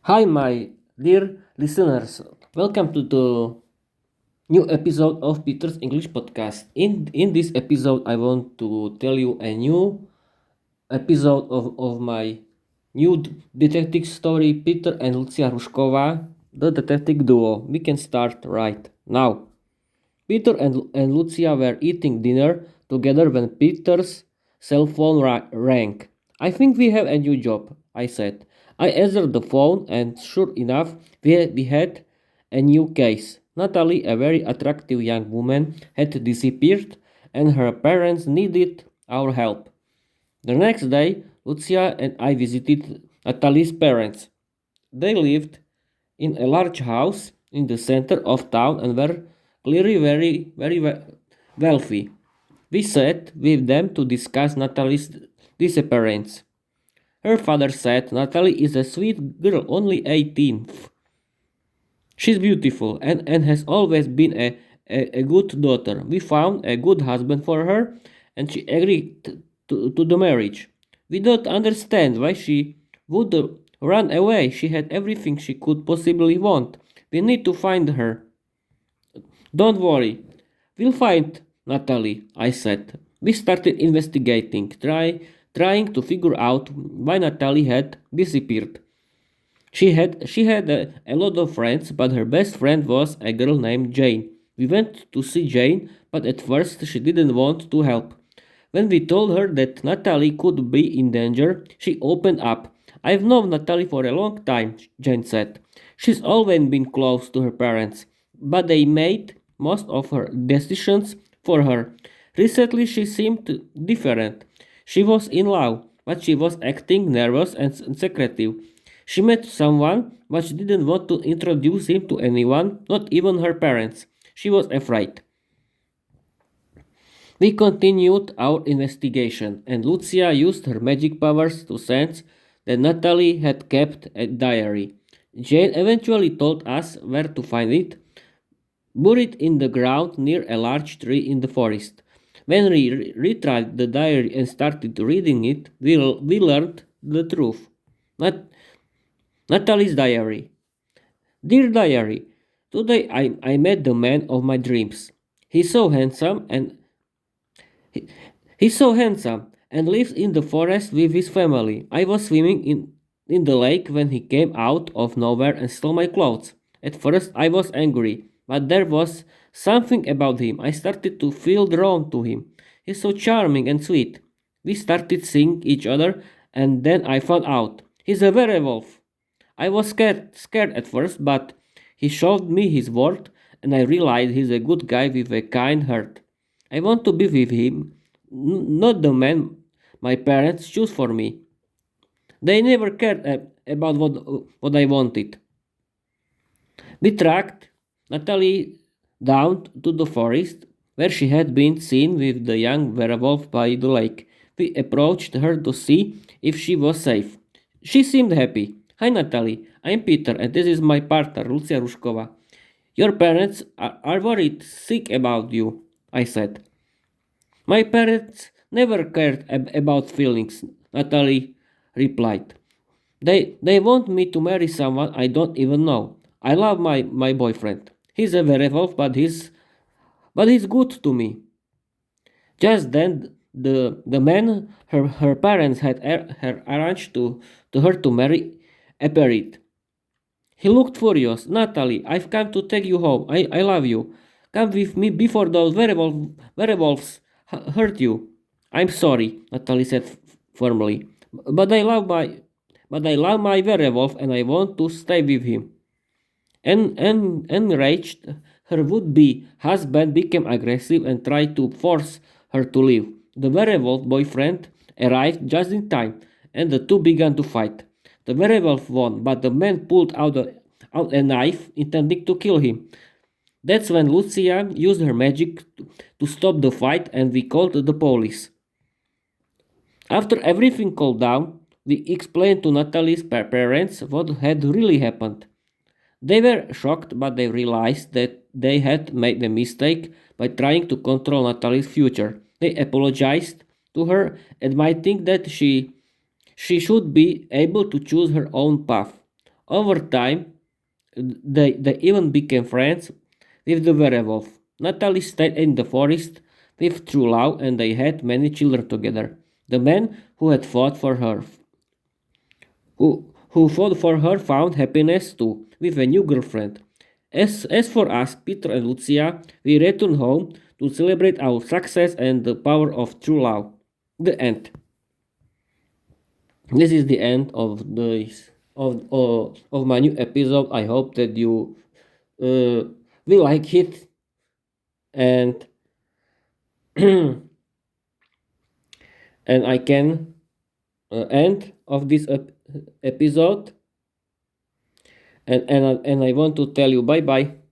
Hi, my dear listeners. Welcome to the new episode of Peter's English Podcast. In this episode, I want to tell you a new episode of my new detective story, Peter and Lucia Hrušková, the detective duo. We can start right now. Peter and Lucia were eating dinner together when Peter's cell phone rang. I think we have a new job, I said. I answered the phone, and sure enough, we had a new case. Natalie, a very attractive young woman, had disappeared, and her parents needed our help. The next day, Lucia and I visited Natalie's parents. They lived in a large house in the center of town and were clearly very wealthy. We sat with them to discuss Natalie's disappearance. Her father said Natalie is a sweet girl, only 18. She's beautiful and has always been a good daughter. We found a good husband for her and she agreed to the marriage. We don't understand why she would run away. She had everything she could possibly want. We need to find her. Don't worry. We'll find Natalie, I said. We started investigating, trying to figure out why Natalie had disappeared. She had a lot of friends, but her best friend was a girl named Jane. We went to see Jane, but at first she didn't want to help. When we told her that Natalie could be in danger, she opened up. I've known Natalie for a long time, Jane said. She's always been close to her parents, but they made most of her decisions for her. Recently she seemed different. She was in love, but she was acting nervous and secretive. She met someone, but she didn't want to introduce him to anyone, not even her parents. She was afraid. We continued our investigation, and Lucia used her magic powers to sense that Natalie had kept a diary. Jane eventually told us where to find it, buried in the ground near a large tree in the forest. When we retried the diary and started reading it, we learned the truth. Nat- Natalie's diary. Dear diary, today I met the man of my dreams. He's so handsome and he, he's so handsome and lives in the forest with his family. I was swimming in the lake when he came out of nowhere and stole my clothes. At first I was angry, but there was something about him. I started to feel drawn to him. He's so charming and sweet. We started seeing each other, and then I found out he's a werewolf. I was scared at first, but he showed me his worth, and I realized he's a good guy with a kind heart. I want to be with him, not the man my parents choose for me. They never cared about what I wanted. We tracked Natalie down to the forest where she had been seen with the young werewolf by the lake. We approached her to see if she was safe. She seemed happy. Hi Natalie, I'm Peter and this is my partner Lucia Hrušková. Your parents are worried sick about you, I said. My parents never cared about feelings, Natalie replied. They want me to marry someone I don't even know. I love my boyfriend. He's a werewolf, but he's good to me. Just then the man her parents had her arranged to her to marry appeared. He looked furious. Natalie, I've come to take you home. I love you. Come with me before those werewolves hurt you. I'm sorry, Natalie said firmly. But I love my but I love my werewolf and I want to stay with him. Enraged, her would-be husband became aggressive and tried to force her to leave. The werewolf boyfriend arrived just in time, and the two began to fight. The werewolf won, but the man pulled out a knife, intending to kill him. That's when Lucia used her magic to stop the fight, and we called the police. After everything calmed down, we explained to Natalie's parents what had really happened. They were shocked, but they realized that they had made a mistake by trying to control Natalie's future. They apologized to her, admitting that she should be able to choose her own path. Over time, they even became friends with the werewolf. Natalie stayed in the forest with true love and they had many children together. The man who had fought for her who fought for her found happiness too with a new girlfriend. As for us, Peter and Lucia, we return home to celebrate our success and the power of true love. The end. This is the end of this of my new episode. I hope that you will like it and and I can end of this episode and I want to tell you bye bye.